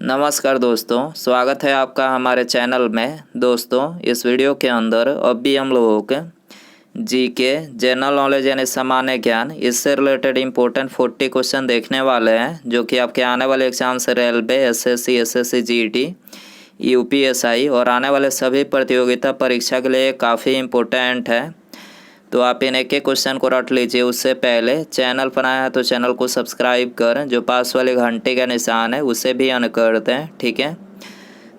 नमस्कार दोस्तों, स्वागत है आपका हमारे चैनल में। दोस्तों, इस वीडियो के अंदर अब भी हम लोगों के जीके जनरल नॉलेज यानी सामान्य ज्ञान इससे रिलेटेड इम्पोर्टेंट 40 क्वेश्चन देखने वाले हैं, जो कि आपके आने वाले एग्जाम से रेलवे, एसएससी, जीईटी, यूपीएसआई और आने वाले सभी प्रतियोगिता परीक्षा के लिए काफ़ी इम्पोर्टेंट है। तो आप इन एक एक क्वेश्चन को रट लीजिए। उससे पहले चैनल पर आया है तो चैनल को सब्सक्राइब कर, जो पास वाले घंटे का निशान है उसे भी ऑन कर दें, ठीक है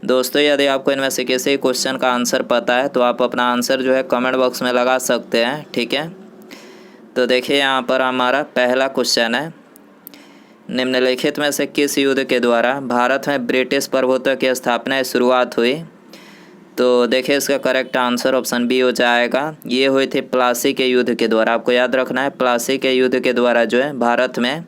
दोस्तों। यदि आपको इनमें से किसी क्वेश्चन का आंसर पता है तो आप अपना आंसर जो है कमेंट बॉक्स में लगा सकते हैं, ठीक है। तो देखिए, यहाँ पर हमारा पहला क्वेश्चन है, निम्नलिखित में से किस युद्ध के द्वारा भारत में ब्रिटिश प्रभुत्व की स्थापना की शुरुआत हुई? तो देखिए, इसका करेक्ट आंसर ऑप्शन बी हो जाएगा। ये हुई थी प्लासी के युद्ध के द्वारा। आपको याद रखना है, प्लासी के युद्ध के द्वारा जो है भारत में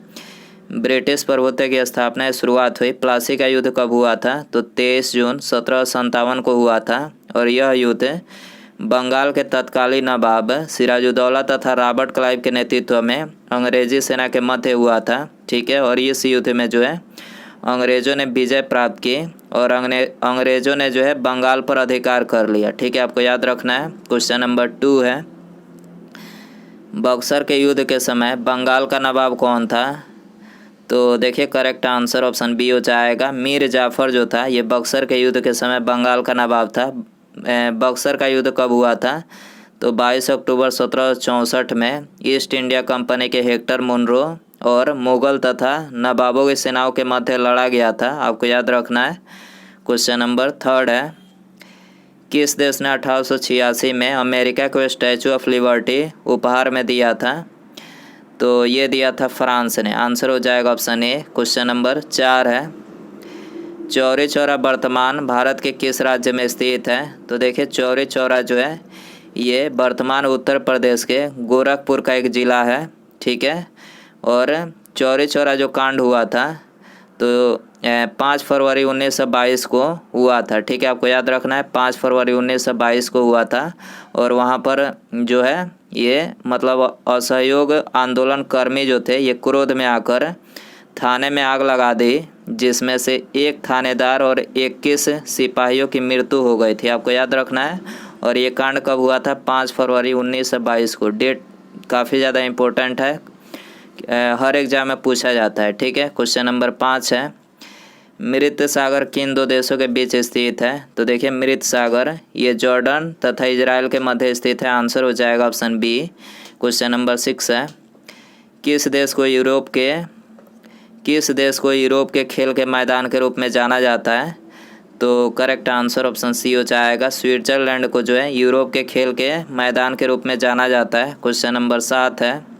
ब्रिटिश प्रभुत्व की स्थापना की शुरुआत हुई। प्लासी का युद्ध कब हुआ था? तो 23 जून 1757 को हुआ था। और यह युद्ध बंगाल के तत्कालीन नवाब सिराजुद्दौला तथा रॉबर्ट क्लाइव के नेतृत्व में अंग्रेजी सेना के मध्य हुआ था, ठीक है। और इस युद्ध में जो है अंग्रेज़ों ने विजय प्राप्त की और अंग्रेज़ों ने जो है बंगाल पर अधिकार कर लिया, ठीक है। आपको याद रखना है। क्वेश्चन नंबर 2 है, बक्सर के युद्ध के समय बंगाल का नवाब कौन था? तो देखिए, करेक्ट आंसर ऑप्शन बी हो जाएगा। मीर जाफ़र जो था, ये बक्सर के युद्ध के समय बंगाल का नवाब था। बक्सर का युद्ध कब हुआ था? तो 22 अक्टूबर 1764 में ईस्ट इंडिया कंपनी के हेक्टर मुनरो और मुग़ल तथा नवाबों की सेनाओं के मध्य लड़ा गया था। आपको याद रखना है। क्वेश्चन नंबर 3 है, किस देश ने 1886 में अमेरिका को स्टैचू ऑफ लिबर्टी उपहार में दिया था? तो ये दिया था फ्रांस ने। आंसर हो जाएगा ऑप्शन ए। क्वेश्चन नंबर 4 है, चौरी चौरा वर्तमान भारत के किस राज्य में स्थित है? तो देखिए, चौरी चौरा जो है ये वर्तमान उत्तर प्रदेश के गोरखपुर का एक ज़िला है, ठीक है। और चौरी चौरा जो कांड हुआ था तो 5 फरवरी 1922 को हुआ था, ठीक है। आपको याद रखना है, 5 फरवरी 1922 को हुआ था। और वहाँ पर जो है ये मतलब असहयोग आंदोलन कर्मी जो थे, ये क्रोध में आकर थाने में आग लगा दी, जिसमें से एक थानेदार और 21 सिपाहियों की मृत्यु हो गई थी। आपको याद रखना है। और ये कांड कब हुआ था? 5 फरवरी 1922 को। डेट काफ़ी ज़्यादा इम्पोर्टेंट है, हर एग्जाम में पूछा जाता है, ठीक है। क्वेश्चन नंबर 5 है, मृत सागर किन दो देशों के बीच स्थित है? तो देखिए, मृत सागर ये जॉर्डन तथा इजराइल के मध्य स्थित है। आंसर हो जाएगा ऑप्शन बी। क्वेश्चन नंबर 6 है, किस देश को यूरोप के खेल के मैदान के रूप में जाना जाता है? तो करेक्ट आंसर ऑप्शन सी हो जाएगा। स्विट्जरलैंड को जो है यूरोप के खेल के मैदान के रूप में जाना जाता है। क्वेश्चन नंबर 7 है,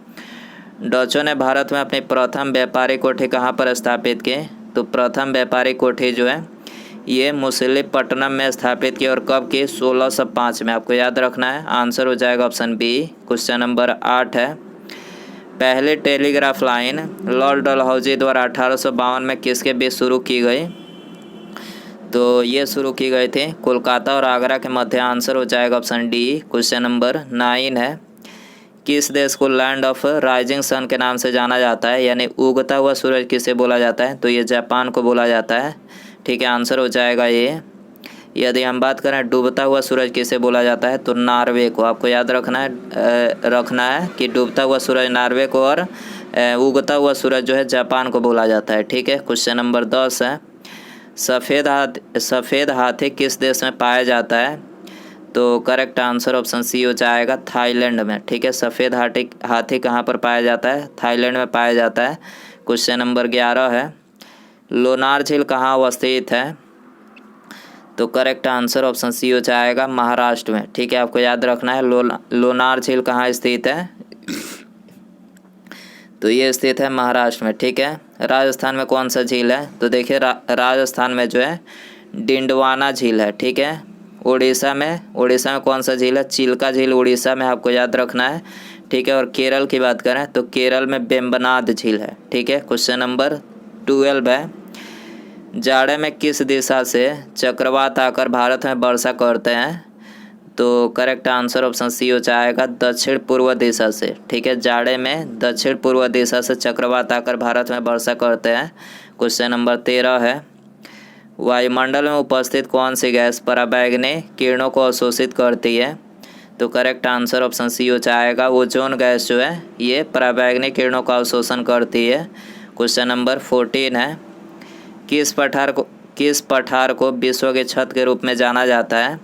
डचों ने भारत में अपनी प्रथम व्यापारिक कोठी कहाँ पर स्थापित की? तो प्रथम व्यापारिक कोठी जो है ये मुसलिपट्टनम में स्थापित की। और कब की? 1605 में। आपको याद रखना है। आंसर हो जाएगा ऑप्शन बी। क्वेश्चन नंबर 8 है, पहली टेलीग्राफ लाइन लॉर्ड डलहौजी द्वारा 1852 में किसके बीच शुरू की गई? तो ये शुरू की गई थी कोलकाता और आगरा के मध्य। आंसर हो जाएगा ऑप्शन डी। क्वेश्चन नंबर 9 है, किस देश को लैंड ऑफ राइजिंग सन के नाम से जाना जाता है, यानी उगता हुआ सूरज किसे बोला जाता है? तो ये जापान को बोला जाता है, ठीक है। आंसर हो जाएगा ये। यदि हम बात करें डूबता हुआ सूरज किसे बोला जाता है, तो नॉर्वे को। आपको याद रखना है कि डूबता हुआ सूरज नॉर्वे को और उगता हुआ सूरज जो है जापान को बोला जाता है, ठीक है। क्वेश्चन नंबर 10 है, सफ़ेद हाथी किस देश में पाया जाता है? तो करेक्ट आंसर ऑप्शन सी हो जाएगा, थाईलैंड में, ठीक है। सफ़ेद हाथी कहाँ पर पाया जाता है? थाईलैंड में पाया जाता है। क्वेश्चन नंबर 11 है, लोनार झील कहाँ अवस्थित है? तो करेक्ट आंसर ऑप्शन सी हो जाएगा, महाराष्ट्र में, ठीक है। आपको याद रखना है लोनार झील कहाँ स्थित है? तो ये स्थित है महाराष्ट्र में, ठीक है। राजस्थान में कौन सा झील है? तो देखिए, राजस्थान में जो है डिंडवाना झील है, ठीक है। उड़ीसा में कौन सा झील है? चिल्का झील उड़ीसा में। आपको याद रखना है, ठीक है। और केरल की बात करें तो केरल में वेम्बनाड झील है, ठीक है। क्वेश्चन नंबर 12 है, जाड़े में किस दिशा से चक्रवात आकर भारत में वर्षा करते हैं? तो करेक्ट आंसर ऑप्शन सी हो जाएगा, दक्षिण पूर्व दिशा से, ठीक है। जाड़े में दक्षिण पूर्व दिशा से चक्रवात आकर भारत में वर्षा करते हैं। क्वेश्चन नंबर 13 है, वायुमंडल में उपस्थित कौन सी गैस पराबैंगनी किरणों को अवशोषित करती है? तो करेक्ट आंसर ऑप्शन सी हो जाएगा। ओजोन गैस जो है ये पराबैंगनी किरणों का अवशोषण करती है। क्वेश्चन नंबर 14 है, किस पठार को विश्व की छत के रूप में जाना जाता है?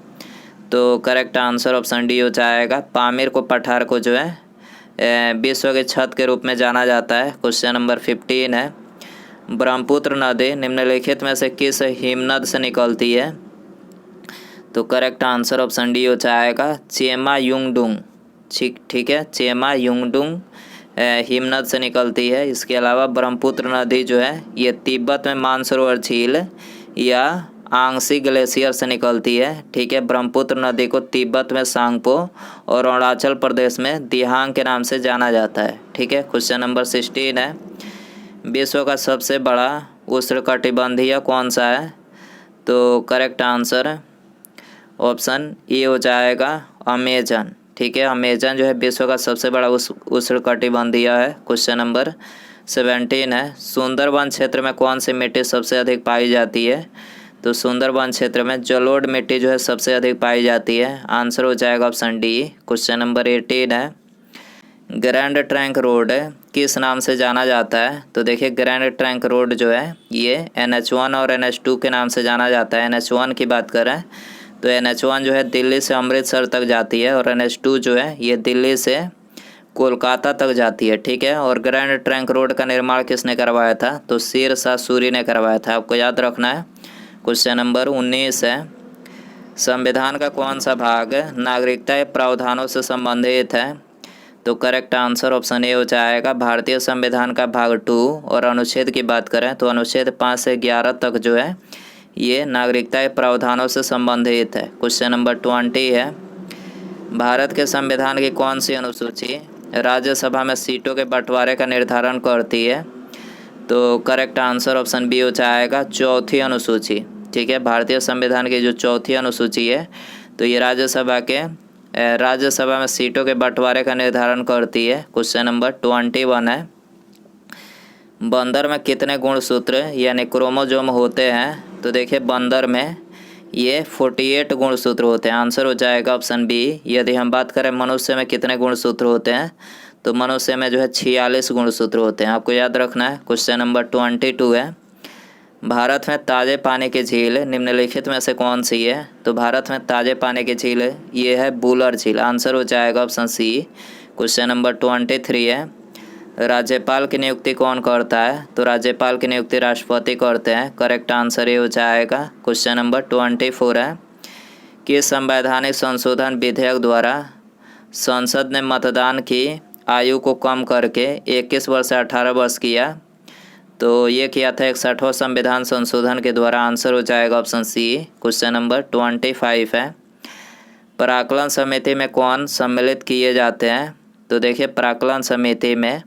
तो करेक्ट आंसर ऑप्शन डी हो जाएगा। पामीर को पठार को जो है विश्व के छत के रूप में जाना जाता है। क्वेश्चन नंबर 15 है, ब्रह्मपुत्र नदी निम्नलिखित में से किस हिमनद से निकलती है? तो करेक्ट आंसर ऑप्शन डी हो जाएगा, चेमा युंगडुंग। ठीक है, चेमा युंगडुंग हिमनद से निकलती है। इसके अलावा ब्रह्मपुत्र नदी जो है ये तिब्बत में मानसरोवर झील या आंगसी ग्लेशियर से निकलती है। ठीक है, ब्रह्मपुत्र नदी को तिब्बत में सांगपो और अरुणाचल प्रदेश में दिहांग के नाम से जाना जाता है। ठीक है, क्वेश्चन नंबर 16 है, विश्व का सबसे बड़ा उष्णकटिबंधीय कौन सा है? तो करेक्ट आंसर ऑप्शन ए हो जाएगा, अमेजन। ठीक है, अमेजन जो है विश्व का सबसे बड़ा उष्णकटिबंधीय है। क्वेश्चन नंबर 17 है, सुंदरवन क्षेत्र में कौन सी मिट्टी सबसे अधिक पाई जाती है? तो सुंदरवन क्षेत्र में जलोढ़ मिट्टी जो है सबसे अधिक पाई जाती है। आंसर हो जाएगा ऑप्शन डी। क्वेश्चन नंबर 18 है, ग्रैंड ट्रंक रोड किस नाम से जाना जाता है? तो देखिए, ग्रैंड ट्रंक रोड जो है ये NH1 और NH2 के नाम से जाना जाता है। NH1 की बात करें तो NH1 जो है दिल्ली से अमृतसर तक जाती है और NH2 जो है ये दिल्ली से कोलकाता तक जाती है। ठीक है, और ग्रैंड ट्रंक रोड का निर्माण किसने करवाया था? तो शेर शाह सूरी ने करवाया था, आपको याद रखना है। क्वेश्चन नंबर 19 है, संविधान का कौन सा भाग नागरिकता प्रावधानों से संबंधित है? तो करेक्ट आंसर ऑप्शन ए हो जाएगा, भारतीय संविधान का भाग 2। और अनुच्छेद की बात करें तो अनुच्छेद 5 से 11 तक जो है ये नागरिकता प्रावधानों से संबंधित है। क्वेश्चन नंबर 20 है, भारत के संविधान की कौन सी अनुसूची राज्यसभा में सीटों के बंटवारे का निर्धारण करती है? तो करेक्ट आंसर ऑप्शन बी हो जाएगा, चौथी अनुसूची। ठीक है, भारतीय संविधान की जो चौथी अनुसूची है तो ये राज्यसभा में सीटों के बंटवारे का निर्धारण करती है। क्वेश्चन नंबर 21 है, बंदर में कितने गुणसूत्र यानी क्रोमोजोम होते हैं? तो देखिए, बंदर में ये 48 गुणसूत्र होते हैं। आंसर हो जाएगा ऑप्शन बी। यदि हम बात करें मनुष्य में कितने गुणसूत्र होते हैं तो मनुष्य में जो है 46 गुणसूत्र होते हैं, आपको याद रखना है। क्वेश्चन नंबर 22 है, भारत में ताज़े पानी की झील निम्नलिखित में से कौन सी है? तो भारत में ताज़े पानी की झील ये है बुलर झील। आंसर हो जाएगा ऑप्शन सी। क्वेश्चन नंबर 23 है, राज्यपाल की नियुक्ति कौन करता है? तो राज्यपाल की नियुक्ति राष्ट्रपति करते हैं। करेक्ट आंसर ये हो जाएगा। क्वेश्चन नंबर 24 है, कि संवैधानिक संशोधन विधेयक द्वारा संसद ने मतदान की आयु को कम करके 21 वर्ष से 18 वर्ष किया? तो ये किया था 61वां संविधान संशोधन के द्वारा। आंसर हो जाएगा ऑप्शन सी। क्वेश्चन नंबर 25 है, प्राक्कलन समिति में कौन सम्मिलित किए जाते हैं? तो देखिए, प्राक्कलन समिति में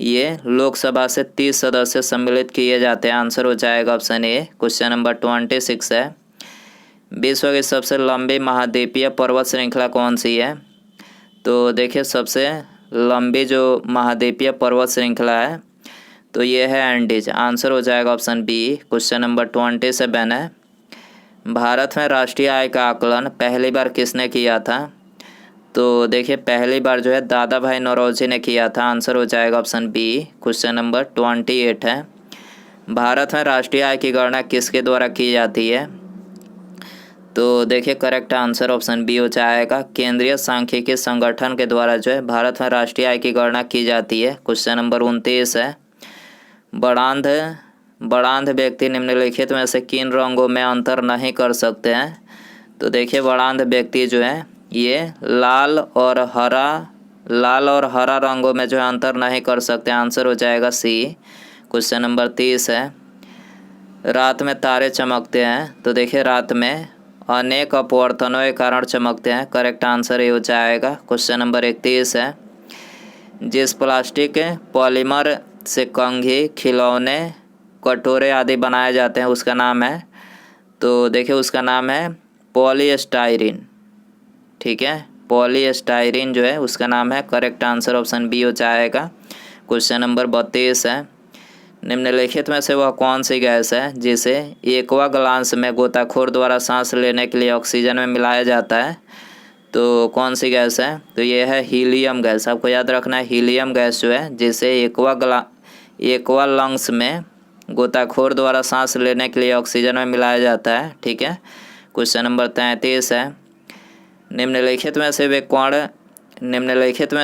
ये लोकसभा से 30 सदस्य सम्मिलित किए जाते हैं। आंसर हो जाएगा ऑप्शन ए। क्वेश्चन नंबर 26 है, विश्व की सबसे लंबी महाद्वीपीय पर्वत श्रृंखला कौन सी है? तो देखिए, सबसे लंबी जो महाद्वीपीय पर्वत श्रृंखला है तो ये है एंडीज। आंसर हो जाएगा ऑप्शन बी। क्वेश्चन नंबर 27 है, भारत में राष्ट्रीय आय का आकलन पहली बार किसने किया था? तो देखिए, पहली बार जो है दादा भाई नौरोजी ने किया था। आंसर हो जाएगा ऑप्शन बी। क्वेश्चन नंबर 28 है, भारत में राष्ट्रीय आय की गणना किसके द्वारा की जाती है? तो देखिए, करेक्ट आंसर ऑप्शन बी हो जाएगा, केंद्रीय सांख्यिकी संगठन के द्वारा जो है भारत में राष्ट्रीय आय की गणना की जाती है। क्वेश्चन नंबर 29 है, बड़ांध व्यक्ति निम्नलिखित में से किन रंगों में अंतर नहीं कर सकते हैं? तो देखिए, बड़ांध व्यक्ति जो है ये लाल और हरा रंगों में जो है अंतर नहीं कर सकते। आंसर हो जाएगा सी। क्वेश्चन नंबर 30 है, रात में तारे चमकते हैं। तो देखिए, रात में अनेक अपवर्तनों के कारण चमकते हैं। करेक्ट आंसर ये हो जाएगा। क्वेश्चन नंबर 31 है, जिस प्लास्टिक पॉलीमर से कंघी, खिलौने, कटोरे आदि बनाए जाते हैं उसका नाम है? तो देखिए, उसका नाम है पॉलीस्टाइरीन। ठीक है, पॉलीस्टाइरीन जो है उसका नाम है। करेक्ट आंसर ऑप्शन बी हो जाएगा। क्वेश्चन नंबर 32 है, निम्नलिखित में से वह कौन सी गैस है जिसे एक्वा ग्लास में गोताखोर द्वारा सांस लेने के लिए ऑक्सीजन में मिलाया जाता है? तो कौन सी गैस है? तो ये है हीलियम गैस। आपको याद रखना है, हीलियम गैस जो है जिसे एक्वा लंग्स में गोताखोर द्वारा सांस लेने के लिए ऑक्सीजन में मिलाया जाता है। ठीक है। क्वेश्चन नंबर 33 है, निम्नलिखित में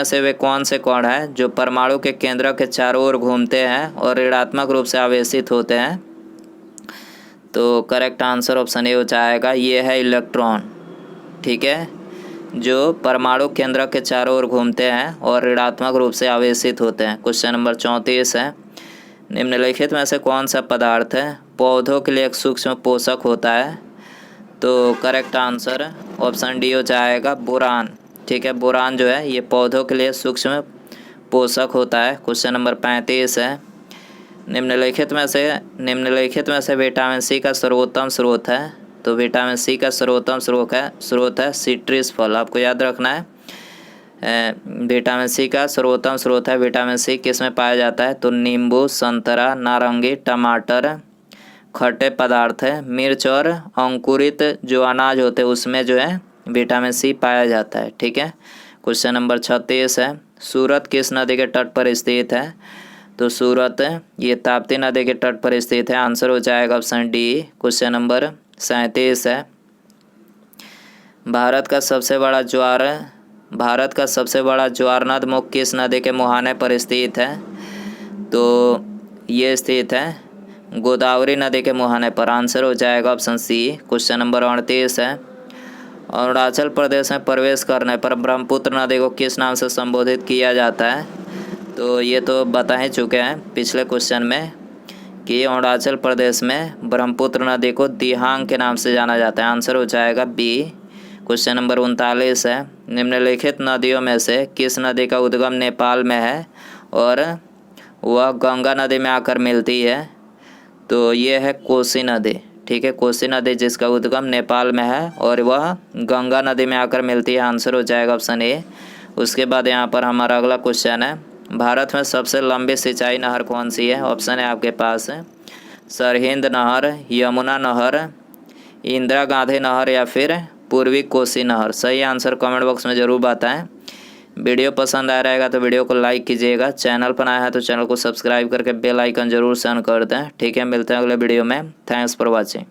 से वे कौन से कण हैं जो परमाणु के केंद्र के चारों ओर घूमते हैं और ऋणात्मक रूप से आवेशित होते हैं? तो करेक्ट आंसर ऑप्शन ए हो जाएगा, ये है इलेक्ट्रॉन। ठीक है, जो परमाणु केंद्र के चारों ओर घूमते हैं और ऋणात्मक रूप से आवेशित होते हैं। क्वेश्चन नंबर 34 है, निम्नलिखित में से कौन सा पदार्थ है पौधों के लिए एक सूक्ष्म पोषक होता है? तो करेक्ट आंसर ऑप्शन डी हो जाएगा, बोरान। ठीक है, बोरान जो है ये पौधों के लिए सूक्ष्म पोषक होता है। क्वेश्चन नंबर 35 है, निम्नलिखित में से विटामिन सी का सर्वोत्तम स्रोत है? तो विटामिन सी का सर्वोत्तम स्रोत है सिट्रस फल। आपको याद रखना है, विटामिन सी का सर्वोत्तम स्रोत है। विटामिन सी किस में पाया जाता है? तो नींबू, संतरा, नारंगी, टमाटर, खट्टे पदार्थ है, मिर्च और अंकुरित जो अनाज होते हैं उसमें जो है विटामिन सी पाया जाता है। ठीक है। क्वेश्चन नंबर 36 है, सूरत किस नदी के तट पर स्थित है? तो सूरत ये ताप्ती नदी के तट पर स्थित है। आंसर हो जाएगा ऑप्शन डी। क्वेश्चन नंबर 37 है, भारत का सबसे बड़ा ज्वारनद मुख किस नदी के मुहाने पर स्थित है? तो ये स्थित है गोदावरी नदी के मुहाने पर। आंसर हो जाएगा ऑप्शन सी। क्वेश्चन नंबर 38 है, अरुणाचल प्रदेश में प्रवेश करने पर ब्रह्मपुत्र नदी को किस नाम से संबोधित किया जाता है? तो ये तो बता ही चुके हैं पिछले क्वेश्चन में कि अरुणाचल प्रदेश में ब्रह्मपुत्र नदी को दिहांग के नाम से जाना जाता है। आंसर हो जाएगा बी। क्वेश्चन नंबर 39 है, निम्नलिखित नदियों में से किस नदी का उद्गम नेपाल में है और वह गंगा नदी में आकर मिलती है? तो ये है कोसी नदी। ठीक है, कोसी नदी जिसका उद्गम नेपाल में है और वह गंगा नदी में आकर मिलती है। आंसर हो जाएगा ऑप्शन ए। उसके बाद यहाँ पर हमारा अगला क्वेश्चन है, भारत में सबसे लंबी सिंचाई नहर कौन सी है? ऑप्शन है आपके पास है सरहिंद नहर, यमुना नहर, इंदिरा गांधी नहर या फिर पूर्वी कोसी नहर। सही आंसर कमेंट बॉक्स में ज़रूर बताएं। वीडियो पसंद आ रहेगा तो वीडियो को लाइक कीजिएगा। चैनल पर आया है तो चैनल को सब्सक्राइब करके बेल आइकन जरूर से ऑन कर दें। ठीक है, मिलते हैं अगले वीडियो में। Thanks for watching.